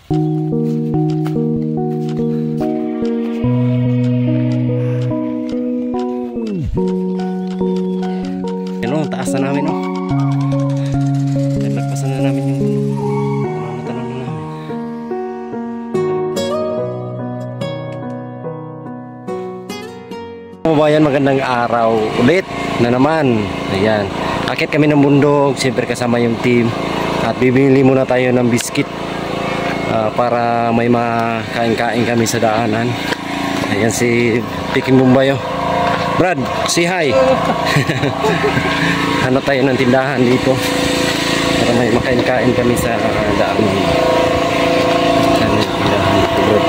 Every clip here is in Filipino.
Yan o, taas na namin o. Nagpasan na namin yung natanong na namin. Kababayan, magandang araw ulit na naman. Ayan, akit kami ng bundok, siyempre kasama yung team. At bibili muna tayo ng biscuit para may makain-kain kami sa daanan. Ayan si Peking Bombay oh. Brad, say hi. Hanap tayo ng tindahan dito para may makain-kain kami sa daanan. Ano yung tindahan dito, Brad?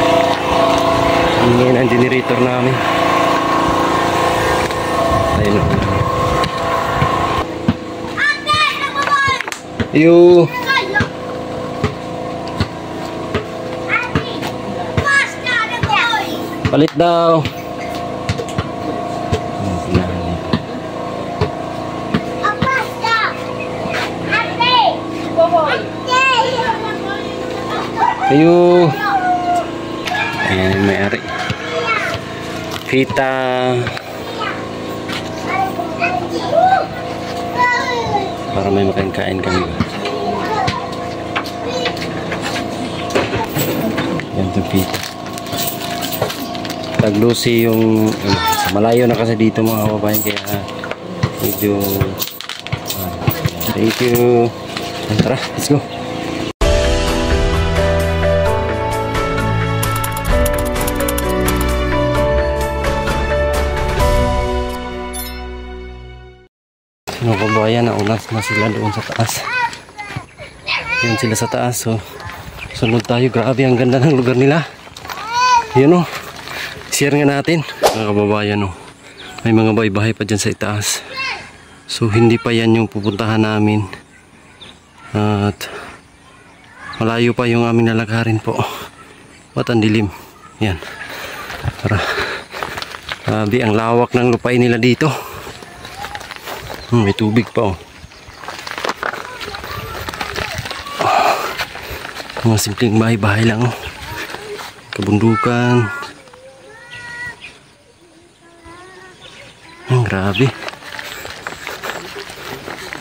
Hingin ang generator namin. Ayun o. You. Palit daw. Ayo. Ayan yung may-ari. Pita. Para may makain-kain kami. Yan yung pita. Taglusi yung malayo na kasi dito mga kababayan, kaya medyo thank you. Tara, let's go. Mga kababayan, naunas na sila doon sa taas. Yun sila sa taas, so sunod tayo. Grabe, ang ganda ng lugar nila. Yun o, share nga natin mga kababayan o. May mga bahay-bahay pa dyan sa itaas, so hindi pa yan yung pupuntahan namin. At malayo pa yung aming lalakarin po. Ba't ang dilim? Yan, tara. Grabe, ang lawak ng lupain nila dito. May tubig pa oh. Mga simpleng bahay-bahay lang oh. Kabundukan. Grabe.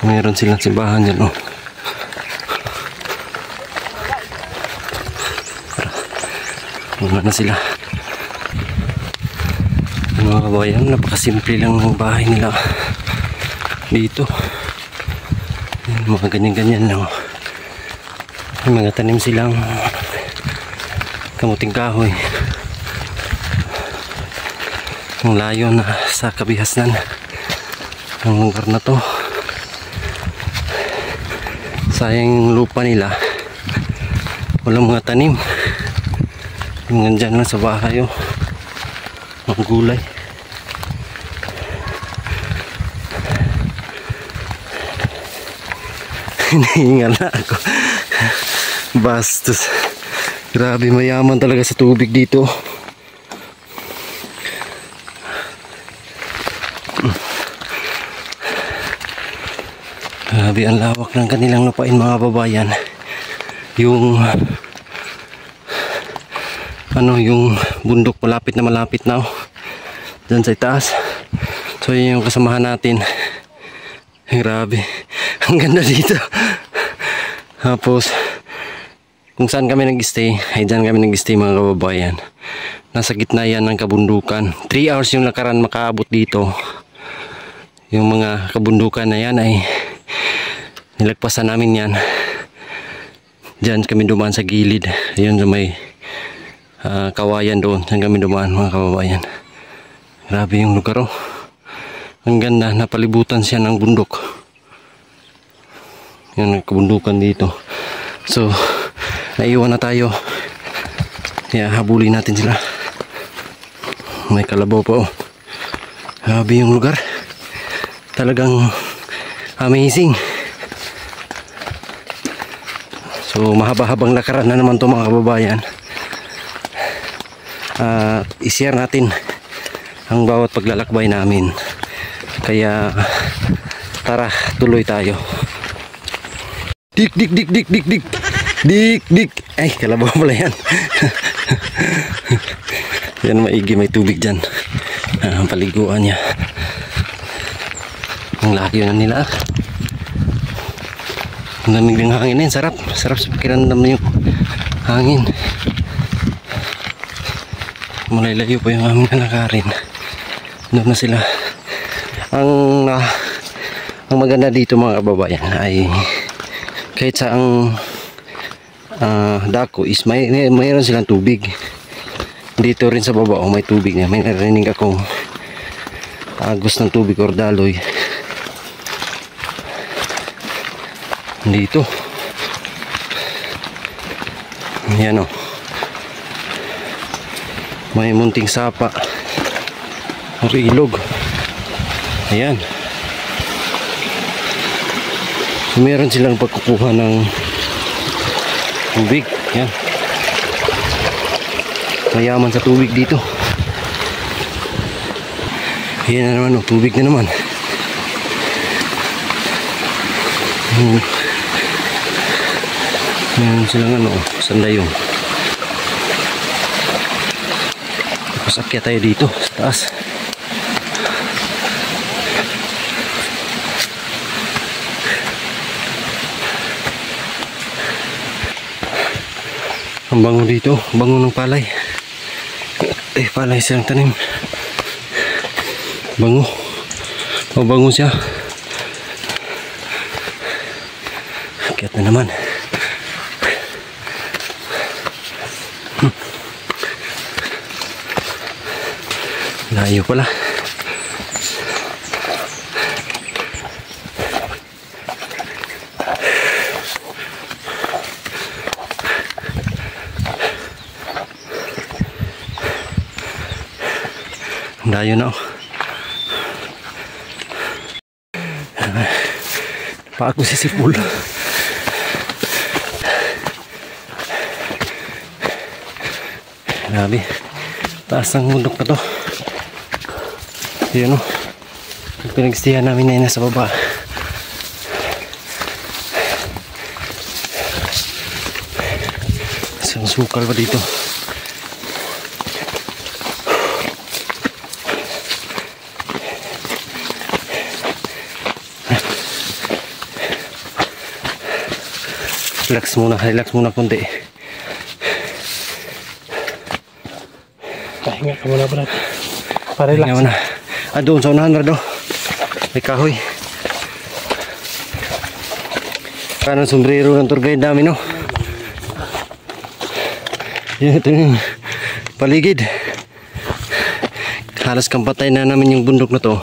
Mayroon silang simbahan dyan oh. Muna na sila. Mga kabayan, napakasimple lang ng bahay nila dito. Mga ganyan-ganyan lang. May mga tanim silang kamuting kahoy. Ang layo na sa kabihasnan ang lugar na to. Sayang yung lupa nila, walang mga tanim. Yung nandyan lang sa bahay oh, mga gulay. Hinihingal na ako. Bastos. Grabe, mayaman talaga sa tubig dito. Grabe ang lawak ng kanilang lupain mga babayan. Yung yung bundok malapit na oh. Dyan sa itaas. So yun yung kasamahan natin. Grabe, ang ganda dito. Tapos kung saan kami nag-stay, ay dyan kami nag-stay mga kababayan. Nasa gitna yan ng kabundukan. 3 hours yung lakaran makaabot dito. Yung mga kabundukan na yan ay nilagpasan namin yan. Dyan kami dumaan sa gilid. Ayun sa may kawayan doon. Dyan kami dumaan mga kababayan. Grabe yung lugar oh. Ang ganda, napalibutan siya ng bundok. Yan, kabundukan dito. So naiwan na tayo. Kaya habulin natin sila. May kalabaw pa oh. Grabe yung lugar. Talagang amazing. So mahaba-habang lakaran na naman to mga kababayan. I-share natin ang bawat paglalakbay namin. Kaya tara, tuloy tayo. Dik dik dik dik dik dik dik dik. Ay, kalabaw pala yan. Yan, maigi, may tubig dyan. Ang paliguan niya. Ang laki yun nila. Ang lamig ng hangin yan, sarap. Sarap sa pakiramdam yung hangin. Malay-layo pa yung aming kalakarin. Doon na sila. Ang maganda dito mga kababayan ay kahit sa ang dako is mayroon silang tubig. Dito rin sa baba may tubig na. May narinig akong agos ng tubig or daloy. Dito. Ayan o. May munting sapa or ilog. Ayan. So, meron silang pagkukuha ng tubig. Ayan. Mayaman sa tubig dito. Ayan na naman o. Tubig na naman. Meron silang sandayong. Tapos akyat tayo dito sa taas. Ang bango dito, bango ng palay. Palay silang tanim. Bango. Bango siya. Akyat na naman. Layo pala. Layo na. Pa ako si Sipul. Grabe. Taas ng bundok na to. Yun o. Pinagstihan namin na yun nasa baba. Isang sukal pa dito. Relax muna konti. Pahinga ka muna, brad. Pa-relax. Pahinga muna. Doon sa unahan, brad. May kahoy. Kanang sombrero ng tour guide namin, no? Yan, ito yung paligid. Halos kampatay na namin yung bundok na to.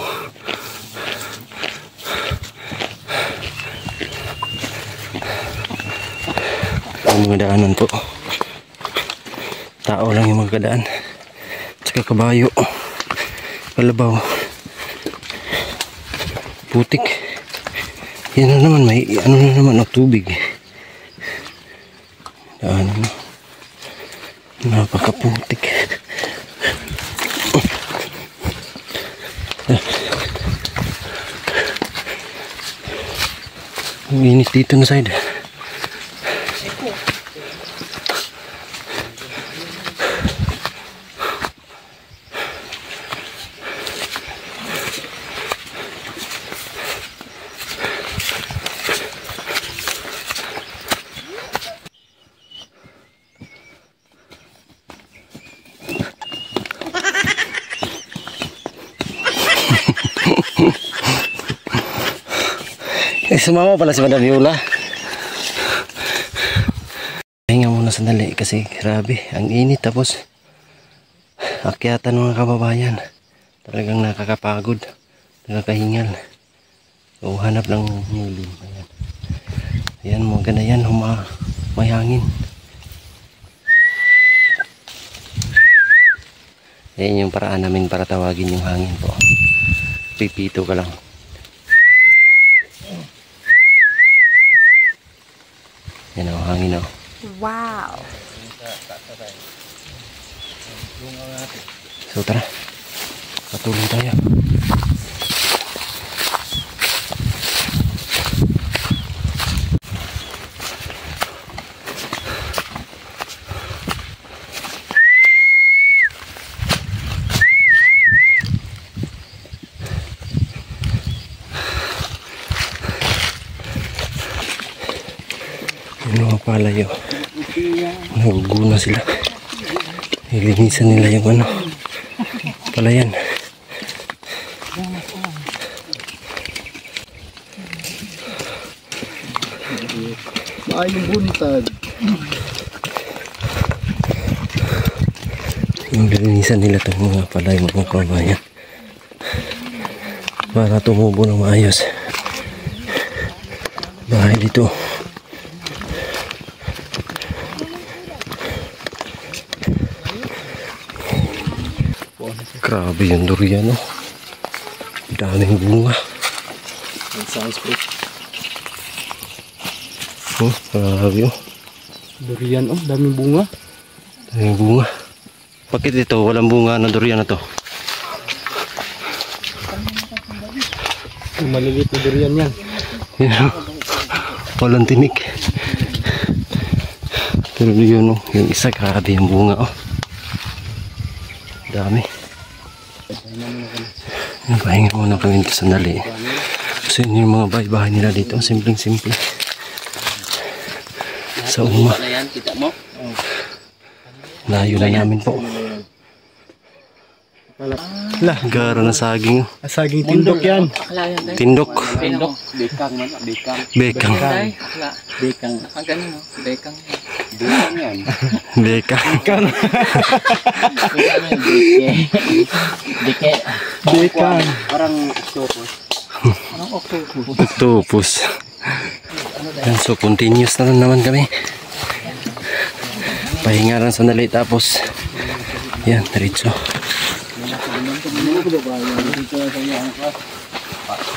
Ang mga daanan po. Tao lang yung magkadaan. Saka kabayo. Kalabaw. Putik. Yan na naman, may ano na naman, tubig. Daanan na. Napakaputik. Ang init dito na side. Sumama pala si Madam Yola. Hinga muna sandali kasi grabe ang init, tapos akyatan mga kababayan, talagang nakakapagod, nakakahingal. So hanap ng huli. Ayan, maganda yan, may hangin. Ayan yung paraan namin para tawagin yung hangin po. Pipito ka lang. Yan o, hangin o. Wow! So tara, patuloy tayo. Malayo. Naguguna sila. Ilinisan nila yung ano. Palayan. Maayong buntag. Ilinisan nila itong mga palay, mga kabayan. Para tumubo ng maayos. Bahay dito. Grabe yung durian, no? Daming bunga. Sounds good. Oh, grabe, oh. Durian, oh, daming bunga. Daming bunga. Bakit ito? Walang bunga ng durian na to. Maliliit na durian yan. Yan. Walang tinik. Pero yun, oh, yung isa, grabe yung bunga, oh. Dami. Napahinga muna kami dito sandali. So yun yung mga bahay-bahay nila dito. Simpleng-simple. Sa uma. Layo na namin po. Lah, gara na saging. Saging tindok yan. Tindok. Tindok. Bekang man. Bekang. Bekang. Bekang. Ganun mo. Bekang. Bekang yan. Bekang. Beke. Bekang. Parang octopus. Parang octopus. Octopus. Yan, so continuous na naman kami. Pahinga lang sandali tapos yan, diretso.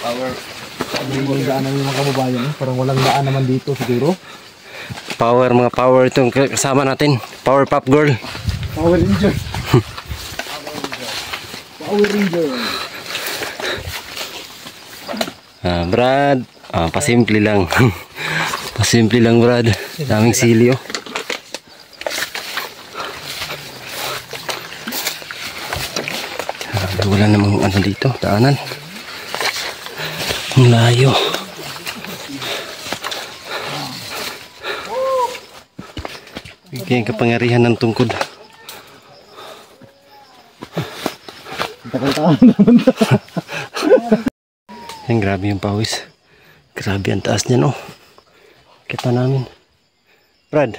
Power. Walang daan naman mga kababayan. Parang walang daan naman dito siguro. Power, mga power itong kasama natin. Power Pop Girl. Power Ranger. Power Ranger. Brad, pasimple lang. Pasimple lang, Brad. Daming silyo. Wala namang ano dito, daanan. Ang layo. Bigyan kapangyarihan ng tungkod. Yan, grabe yung pawis. Grabe ang taas niya, no? Kita namin. Brad.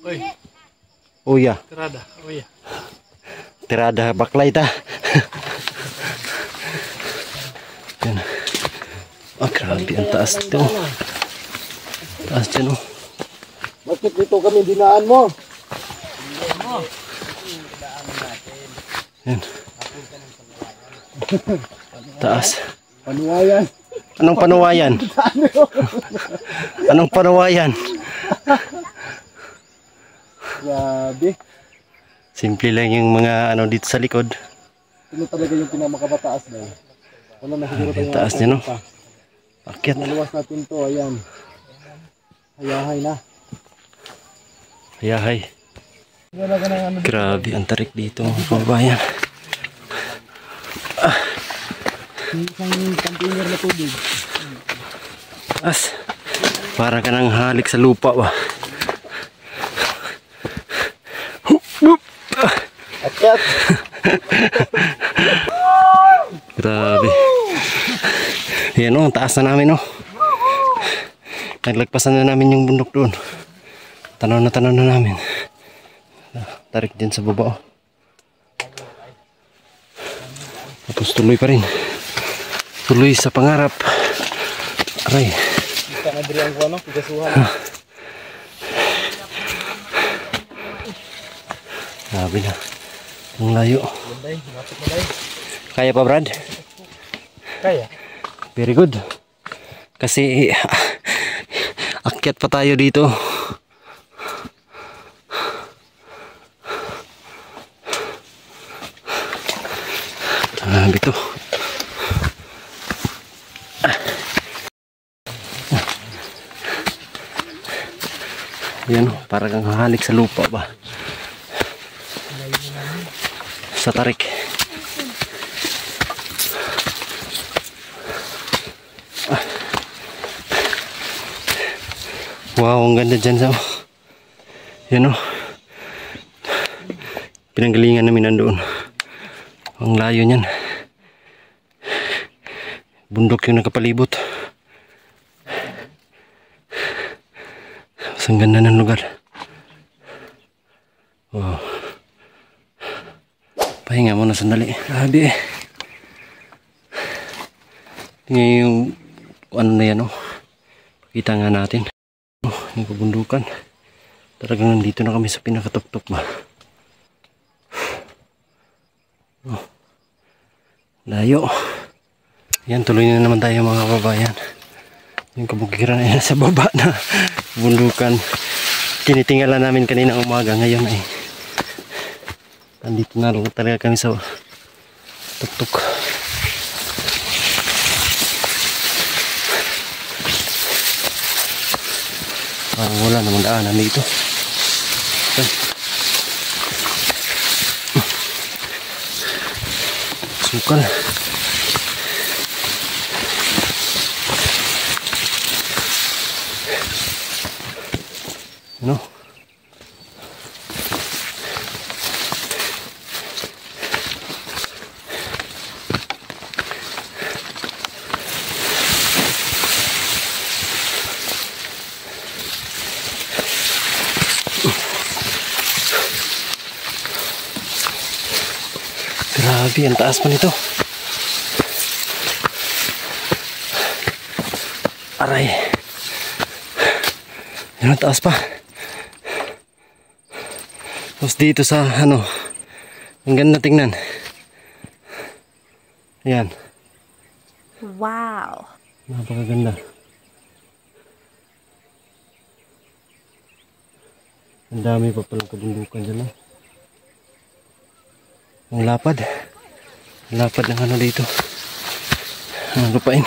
Oy. Uya. Tirada. Oy. Tirada baklay ta. Yan. Oh, grabe ang taas dito. Taas dyan, oh. Bakit dito kami dinaan mo? Yan. Taas. Panuwayan. Anong panuwayan? Anong panuwayan? Grabe. Simple lang yung mga ano dito sa likod. Ito talaga yung pinamakapataas na. Wala na siguro Yung taas niya, no? Akyat. Naluwas natin to, ayan. Hayahay na. Hayahay. Wala ka ng ano dito. Grabe ang tarik dito, mga kababayan. Isang container na tubig. As, para ka nang halik sa lupa ba? Akyat! Grabe. Yan, oh, ang taas na namin, oh. Naglagpasan na namin yung bundok doon. Tanaw na namin. Tarik din sa baba, oh. Tapos tuloy pa rin. Tuloy sa pangarap. Aray. Kita na diri ang kuano, pigasuhan. Grabe na. Ang layo. Landay, lapit na day. Kaya pa, Brad? Kaya. Very good. Kasi akyat pa tayo dito. Bito. Yan, para kang hahalik sa lupa ba? Sa tarik. Wow, ang ganda dyan sa... Yan o. Pinanggalingan namin nandoon. Ang layo niyan. Bundok yung nakapalibot. Ang ganda ng lugar. Wow. Pahinga muna sandali. Grabe eh. Tingnan yung ano na yan oh. Pakita nga natin. Oh, yung kabundukan. Talagang nandito na kami sa pinakatuktok ba. Oh. Layo. Yan, tuloy na naman tayo mga kababayan. Yung kabukiran ay nasa baba na bundukan. Tinitingala namin kanina umaga. Ngayon ay nandito na talaga kami sa tuktok. Wala namang daanan dito. Sukal. No. Grabe, ang taas pa nito. Aray. Yan, ang taas pa. Tapos dito sa ano, ang ganda tingnan. Ayan. Wow. Napakaganda. Ang dami pa palang kabundukan dyan. Ang lapad. Ang lapad ng ano dito. Ang lupain.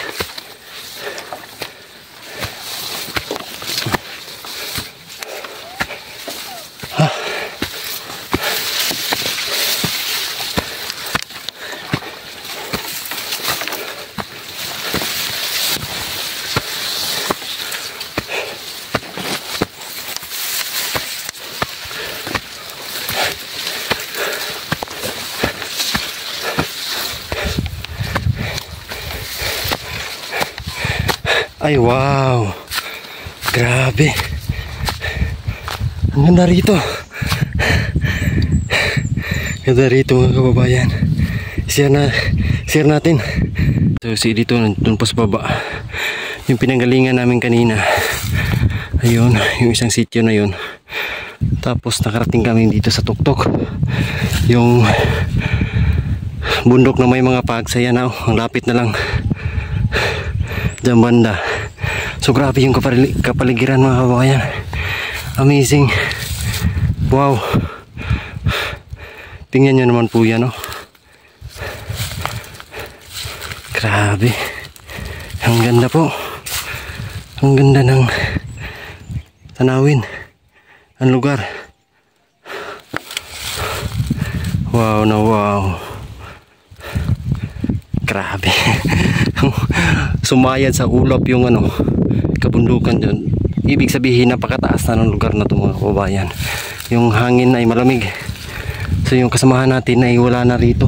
Ay wow. Grabe. Ang ganda rito. Ganda rito mga kababayan. Share natin. So si dito nandun pa sa baba. Yung pinanggalingan namin kanina. Ayun, yung isang sitio na yun. Tapos nakarating kami dito sa tuktok. Yung bundok na may mga pagsayan na. Ang lapit na lang. Diyan banda. So grabe yung kapaligiran mga kababayan. Amazing. Wow. Tingnan nyo naman po yan, oh. Grabe. Ang ganda po. Ang ganda ng tanawin. Ang lugar. Wow na wow. Grabe. Sumayad sa ulap yung ano, kabundukan dyan. Ibig sabihin napakataas na ng lugar na ito mga kababayan. Yung hangin ay malamig. So yung kasamahan natin ay wala na rito.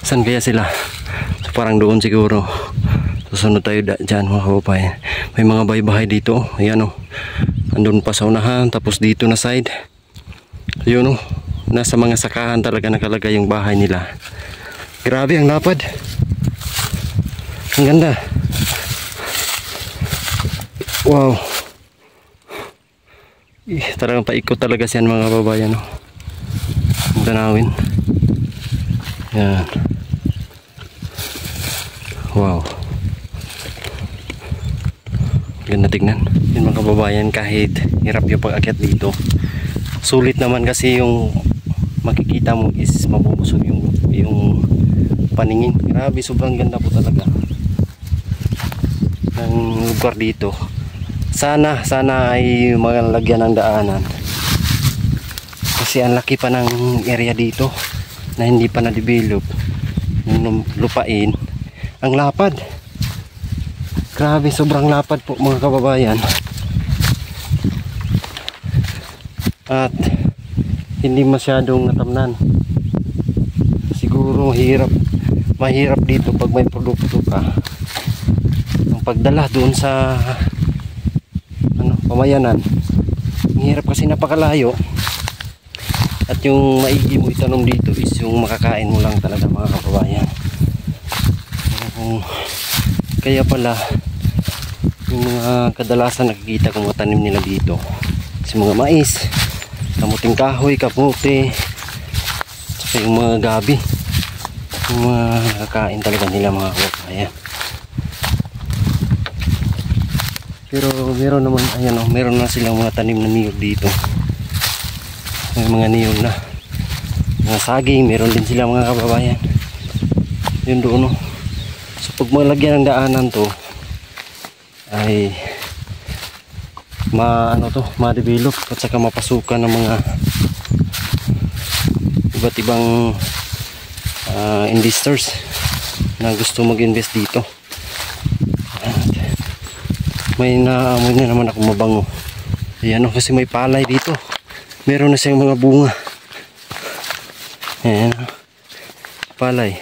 Saan kaya sila? So parang doon siguro. Susunod tayo dyan mga kababayan. May mga bahay-bahay dito. Ayan o. Andun pa sa unahan. Tapos dito na side. Yun o. Nasa mga sakahan talaga nakalagay yung bahay nila. Grabe ang lapad. Ang ganda. Wow. Talagang paikot talaga siyan mga kababayan. No? Ang tanawin. Yan. Wow. Ganda tignan. Yan mga kababayan, kahit hirap yung pag-akyat dito, sulit naman kasi yung makikita mo is mabubusog yung paningin. Grabe, sobrang ganda po talaga ng lugar dito. Sana ay malagyan ng daanan kasi ang laki pa ng area dito na hindi pa na-develop. Yung lupain ang lapad. Grabe, sobrang lapad po mga kababayan. At hindi masyadong natamnan. Siguro mahirap dito pag may produkto ka. Ang pagdala doon sa pamayanan. Mahirap kasi napakalayo. At yung maigi mo itanom dito is yung makakain mo lang talaga mga kababayan. Kaya pala yung mga kadalasan nakikita kong mga tanim nila dito is mga mais, kamuting kahoy, kamote, saka yung mga gabi, yung mga nakakain talaga nila mga kababayan. Pero meron naman, ayan o, meron na silang mga tanim na niyog dito. May mga niyog na mga saging, meron din sila mga kababayan. Yun doon o. So pag malagyan ng daanan to ay ma-develop at saka mapasukan ng mga iba't ibang investors na gusto mag-invest dito. At may naamoy na naman ako mabango. Ayan o, kasi may palay dito. Meron na siyang mga bunga. Ayan o, palay.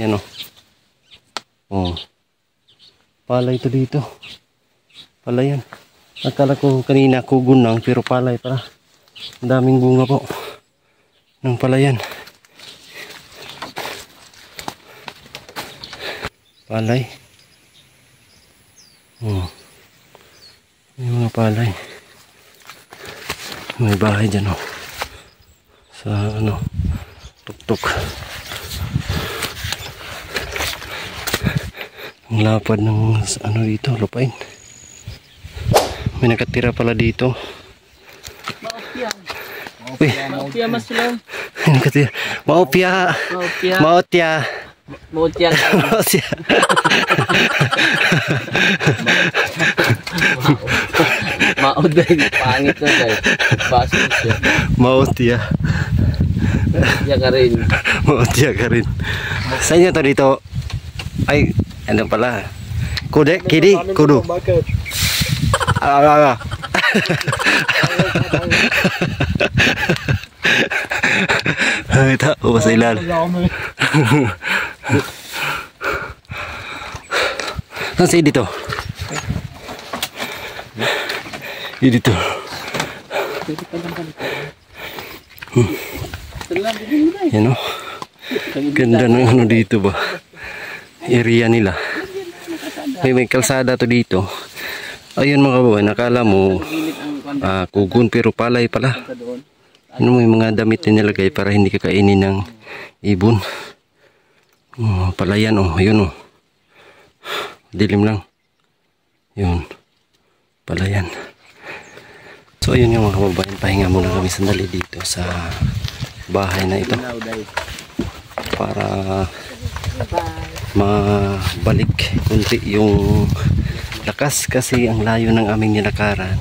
Ayan o. Oh. Palay ito dito. Palay yan. Akala ko kanina kugon lang pero palay pala. Ang daming bunga po ng palayan. Palay. Oh. Yung mga palay. May bahay dyan oh. Sa tuktok. Ang lapad ng dito, lupain. May nakatira pala dito. Maopya mas lang. Nakatira. Maopya. Maotya. Maopya. Maotya. Maoday. Pangit na guys. Baso siya. Maotya. Maopya ka rin. Maotya ka rin. Sa inyo to dito? Ay, ano pala? Kude, kidi, kudu. Ay, tao ba sa ilalim? Saan siya dito? Dito. Yan o. Ganda ng dito ba? Area nila. May kalsada to dito. Ayun mga kababayan, nakala mo kugon pero palay pala. May mga damit na nilagay para hindi kakainin ng ibon. Palayan oh, ayun oh. Dilim lang. Yun. Palayan. So ayun yung mga kababayan, pahinga muna kami sandali dito sa bahay na ito. Para mabalik kunti yung lakas kasi ang layo ng aming nilakaran.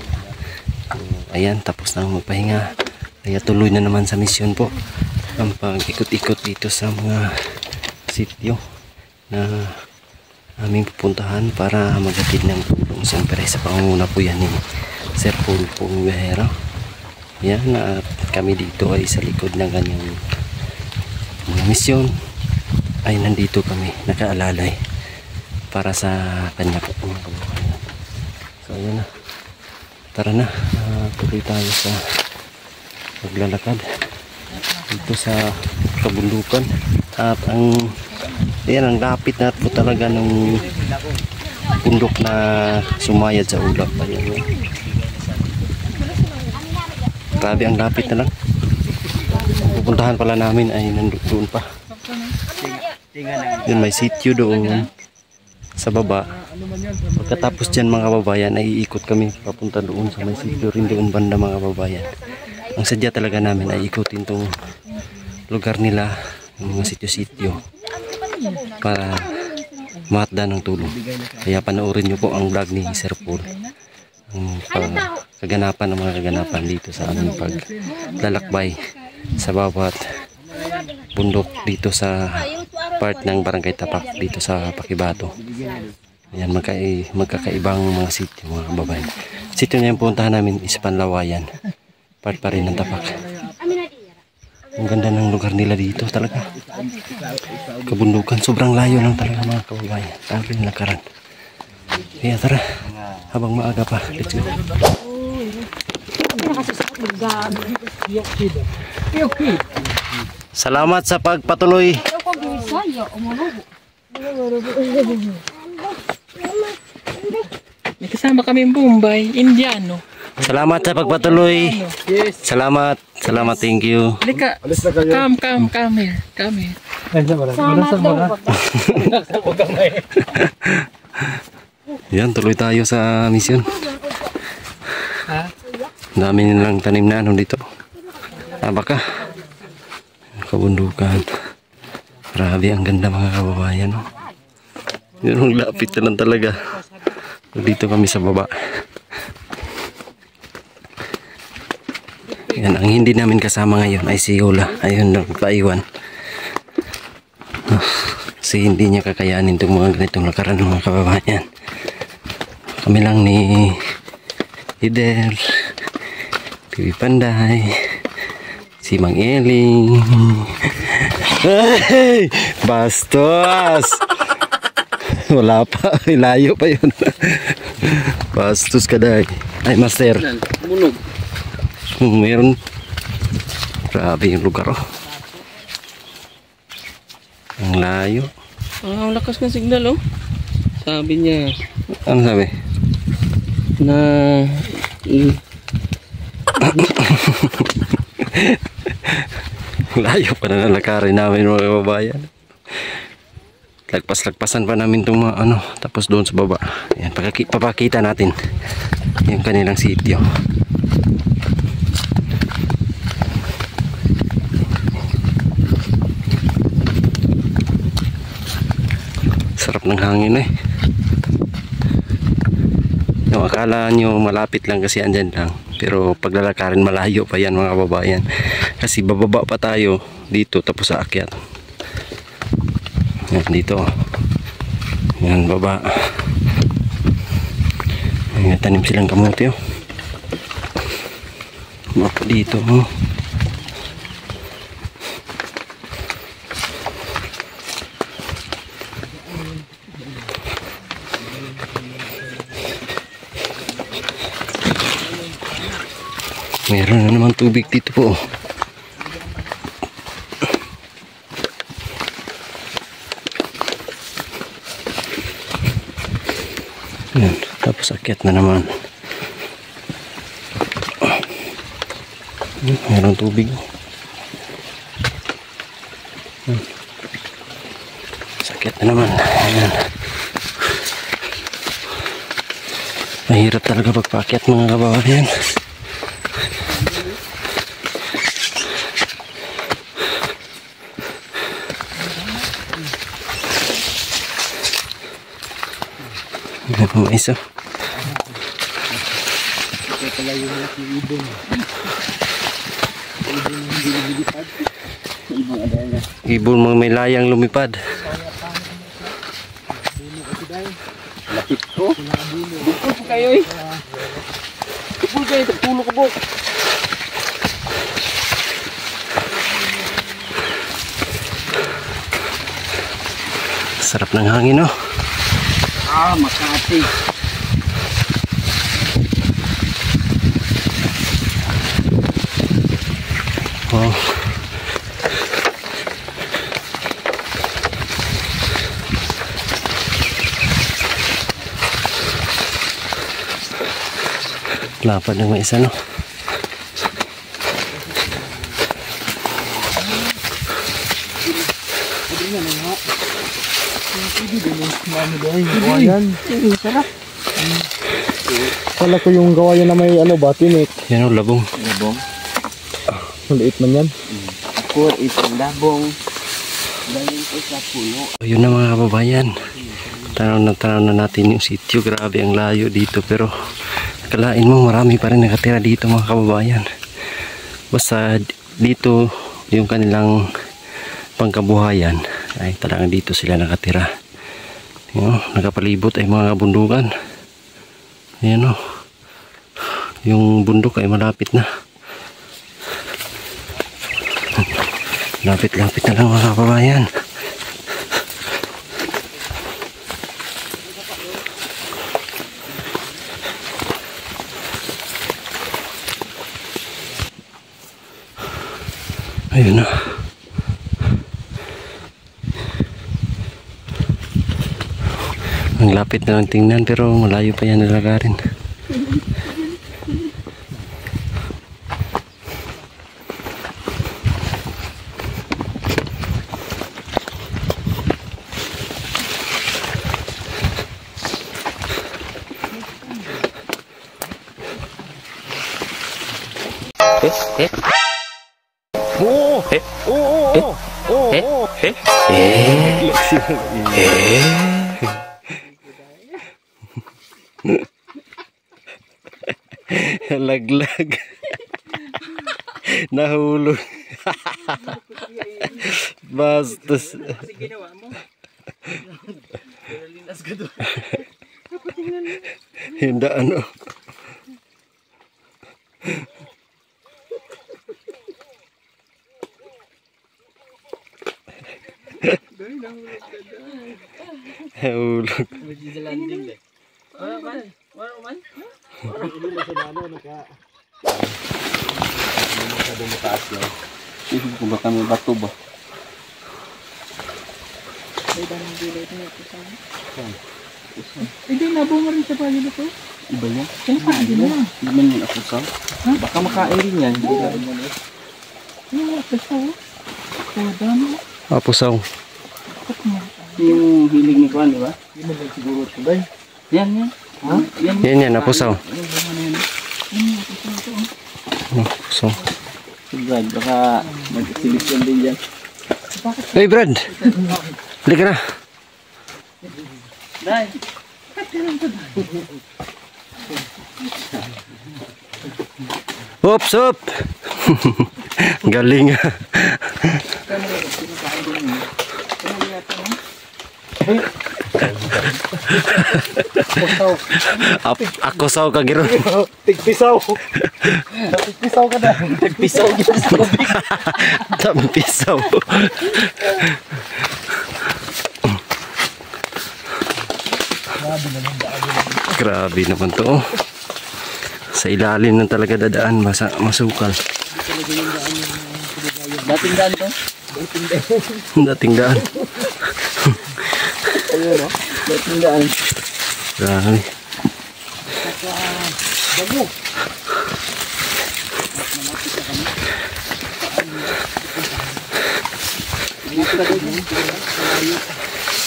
Ayan, tapos na magpahinga. Kaya tuloy na naman sa misyon po ang pag-ikot-ikot dito sa mga sityo na aming pupuntahan para maghatid ng tulong. Siyempre sa pangunguna po yan ni Sir Paul Bihero. Yan, at kami dito ay sa likod ng kanyang mga misyon. Ay nandito kami nakaalalay para sa kanya po. So ayan na, tara na, tuloy tayo sa paglalakad dito sa kabundukan. At ang lapit na po talaga ng bundok na sumayad sa ulap. Ayan, grabe, ang lapit na lang. Pupuntahan pala namin ay nandoon pa. Yun, may sityo doon sa baba. Pagkatapos dyan mga kababayan ay iikot kami papunta doon sa may sityo rin doon banda mga kababayan. Ang sadya talaga namin ay ikutin tong lugar nila, yung mga sityo-sityo, para mahatda ng tulong. Kaya panoorin nyo po ang vlog ni Sir Paul, ang kaganapan ng mga kaganapan dito sa aming paglalakbay sa bawat bundok dito sa part ng Barangay Tapak dito sa Pakibato. Ayan, magkakaibang mga sitio mga kababayan. Sitio na yung puntahan namin is Panlawayan. Part pa rin ng Tapak. Ang ganda ng lugar nila dito talaga. Kabundukan, sobrang layo lang talaga mga kababayan. Sabi ng lakaran. Kaya tara, habang maaga pa, let's go. Salamat sa pagpatuloy. May kasama kami yung Bombay, Indiano. Salamat sa pagpatuloy. Salamat, thank you. Halika, Alis na kayo. come here, come here. Ay, sama. Yan, tuloy tayo sa misyon. Ha? Dami nilang tanim na ano dito. Baka kabundukan. Grabe, ang ganda mga kababayan. Oh. Yun ang lapit na lang talaga. Dito kami sa baba. Yan, ang hindi namin kasama ngayon ay si Yola. Ayun, nagpaiwan. Kasi hindi niya kakayanin itong mga ganitong lakaran ng mga kababayan. Kami lang ni Ider, Piwi Panday, si Mang Eling. Hey! Bastos! Wala pa, layo pa yun. Bastos ka dahi. Ay, master. Bunog. Meron. Grabe yung lugar, oh. Ang layo. Ang lakas ng signal, oh. Sabi niya Ano sabi? na Layo pa na nalakarin namin mga kababayan. Lagpas-lagpasan pa namin itong mga ano. Tapos doon sa baba. Ayan, papakita natin yung kanilang sitio. Sarap ng hangin eh. Yung akala nyo malapit lang kasi andyan lang, pero paglalakarin malayo pa yan mga kababayan, kasi bababa pa tayo dito tapos sa akyat. Yan dito, yan baba. May tanim silang kamote, oh. Mapa dito, oh. Meron na naman tubig dito po. Yan. Tapos akyat na naman. Meron tubig. Akyat na naman. Ayan. Mahirap talaga pagpaakyat mga kababayan. May isa. Ibon mga may layang lumipad. Lapit ko. Bukol po kayo eh. Bukol kayo, pulo ko po. Sarap ng hangin, oh. Ah, Makati. Oh. Lapad ng may isa, no? Gawayan. Sarap. Kala ko yung gawayan na may ano ba, tinik. Yan, oh, labong. Labong. Maliit man yan. Ako isang labong. Dahil ko sa puno. Yun na mga kababayan. Tanaw na natin yung sitio. Grabe ang layo dito, pero kalain mo marami pa rin nakatira dito mga kababayan. Basta dito yung kanilang pangkabuhayan ay talagang dito sila nakatira. Nakapalibot ay mga bundukan. Ayan o, yung bundok ay malapit na. Lapit-lapit na lang mga kababayan. Ayun na. Ang lapit na lang tingnan pero malayo pa yan nilagarin. Laglag. Nahulog. Bastos. Hindi ano. Nahulog. Kung baka may bato ba? Hindi, nabunga rin sa pagod ito. Iba yan? Kaya saan din na? Hindi man yung apusaw. Baka makain din yan. Yung apusaw. Dami. Apusaw. Yung hilig ni Kuan, di ba? Hindi mo lang siguro ito, bay. Yan, yan. Ha? Yan, apusaw. Apusaw. Si Brad, baka mag-selection din dyan. Hey Brad, halika na. Dahil. Oops, up. Galing. Ako saw ka giro. Tigpisaw. Tigpisaw ka na. Nagpisaw dyan sa tubig. Tampisaw. Grabe naman to. Oh. Sa ilalim ng talaga dadaan, masukal. Dating daan to? Dating daan. Ayun o. Dating daan. Grabe.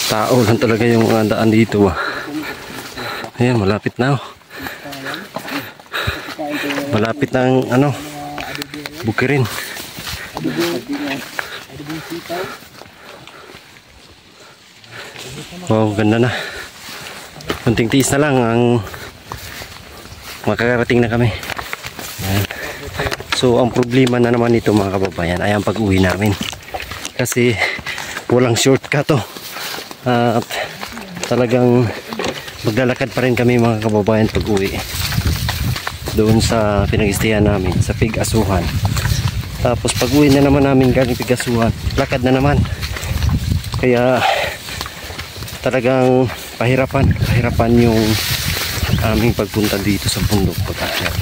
Tao lang talaga yung daan dito. Ayan, malapit na. Malapit na ang bukirin. Wow, ganda na. Kunting tiis na lang ang makakarating na kami. Ayan. So ang problema na naman ito mga kababayan ay ang pag-uwi namin. Kasi walang shortcut to. At talagang maglalakad pa rin kami mga kababayan pag-uwi. Doon sa pinag-istayan namin sa Pig-asuhan. Tapos pag-uwi na naman namin galing Pig-asuhan, lakad na naman. Kaya talagang pahirapan yung aming pagpunta dito sa bundok pagkakyan.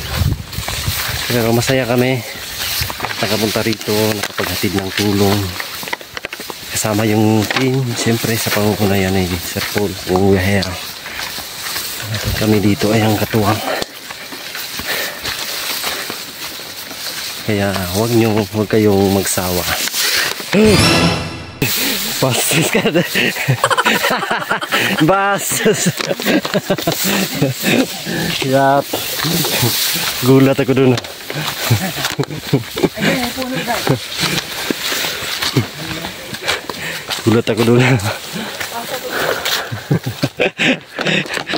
Pero masaya kami nakapunta rito, nakapaghatid ng tulong kasama yung team, siyempre sa pangukunayan ni Sir Paul Uwahera. Kami dito ay ang katuwang. Kaya huwag kayong magsawa. Bastos ka na. Bastos. Yap. Gulat ako dun. Gulat ako dun.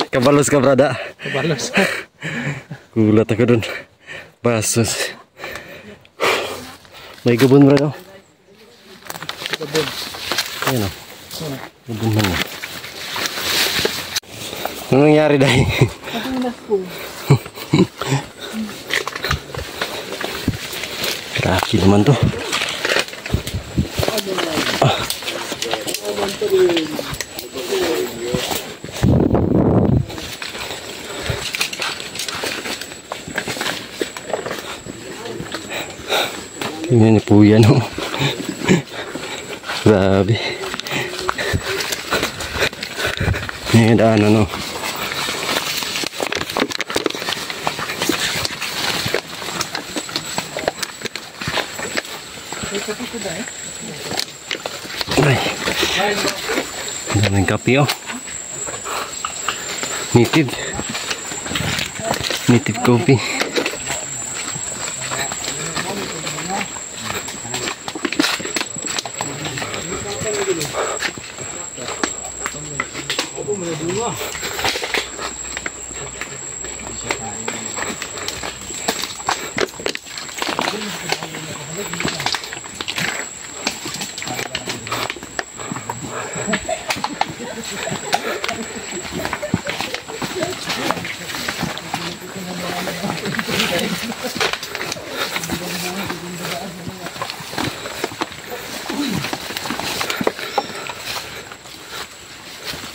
Kabalos ka, brada. Kabalos. Gulat ako dun. Bastos. May gabon, brado. Ayan o. Ibon na mo. Ano nangyari dahil? Nagulas po. Kraki naman to. Tingnan niyo po yan o. Grabe. Yan ano. Ay. Ang daming kape oh. Native coffee.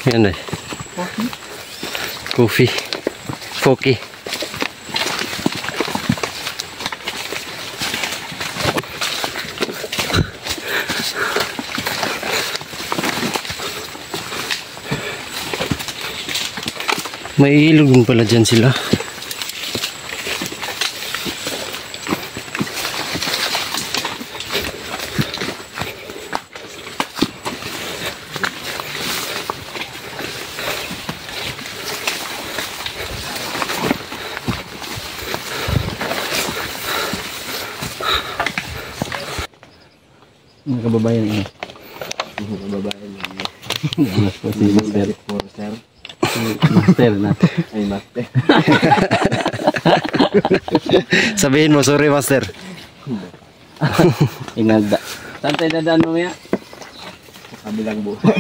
Yan eh. Coffee. Foki. May ilog din pala dyan sila. Mga kababayan niyo. Mga kababayan niyo. Si Master. Master na. Ay, Master. Sabihin mo, sorry Master. Inalda. Saan tayo dadaan mamaya? Kabilang buhay.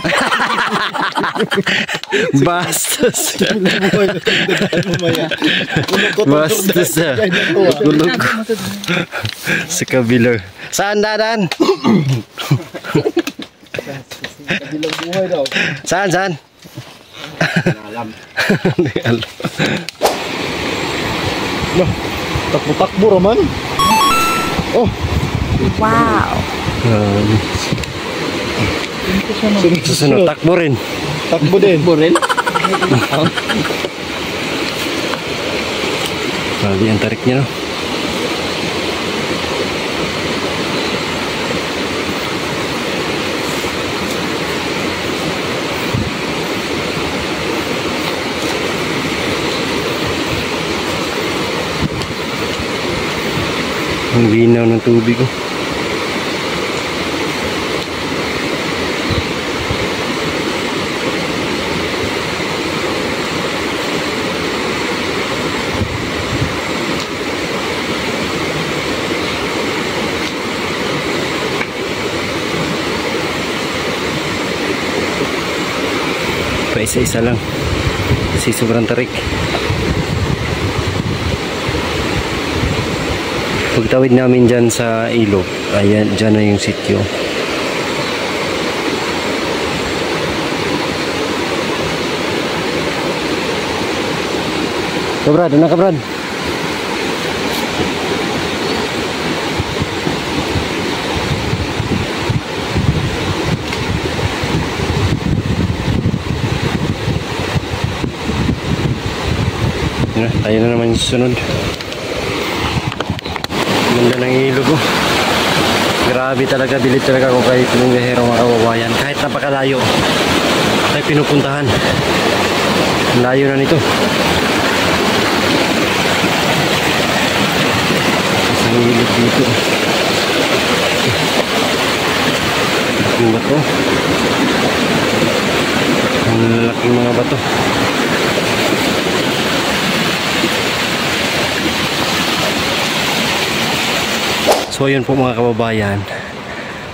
Bastos. Bastos ah. Gulog. Sa kabilang. Saan dadaan? Kabilang buhay daw. Saan? Alam. Hindi alam. Takbo-takbo raman. Oh, Wow. Susunod, takbo rin. takbo din. Borel. Grabe ang tarik niya no. Ang linaw ng tubig ko. Pa isa-isa lang kasi sobrang tarik. Pagtawid namin dyan sa ilog, ayan, dyan na yung sityo. Kabrad, ano kabrad? Yan, tayo na naman yung susunod. Ganda ng ilog ko. Grabe talaga, bilid talaga ako kahit yung gahero mga kababayan. Kahit napakalayo tayo pinupuntahan. Ang layo na nito. Isang ilog dito. Ang bato. Ang laking mga bato. So yun po mga kababayan,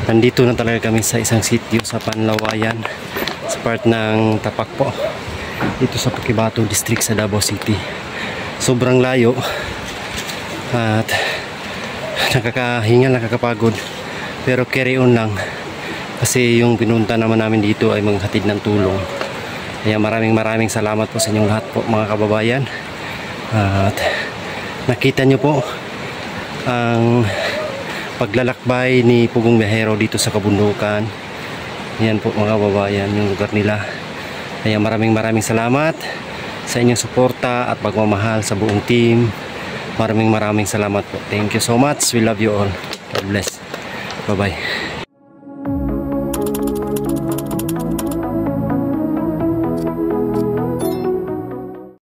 Nandito na talaga kami sa isang sitio sa Panlawayan, sa part ng Tapak po, dito sa Pukibato District sa Davao City. Sobrang layo at nakakahingal, nakakapagod, pero carry on lang kasi yung pinunta naman namin dito ay maghatid ng tulong. Kaya maraming salamat po sa inyong lahat po mga kababayan. At nakita nyo po ang paglalakbay ni Pugong Biyahero dito sa kabundukan. Yan po mga kababayan yung lugar nila. Kaya maraming salamat sa inyong suporta at pagmamahal sa buong team. Maraming salamat po. Thank you so much. We love you all. God bless. Bye bye.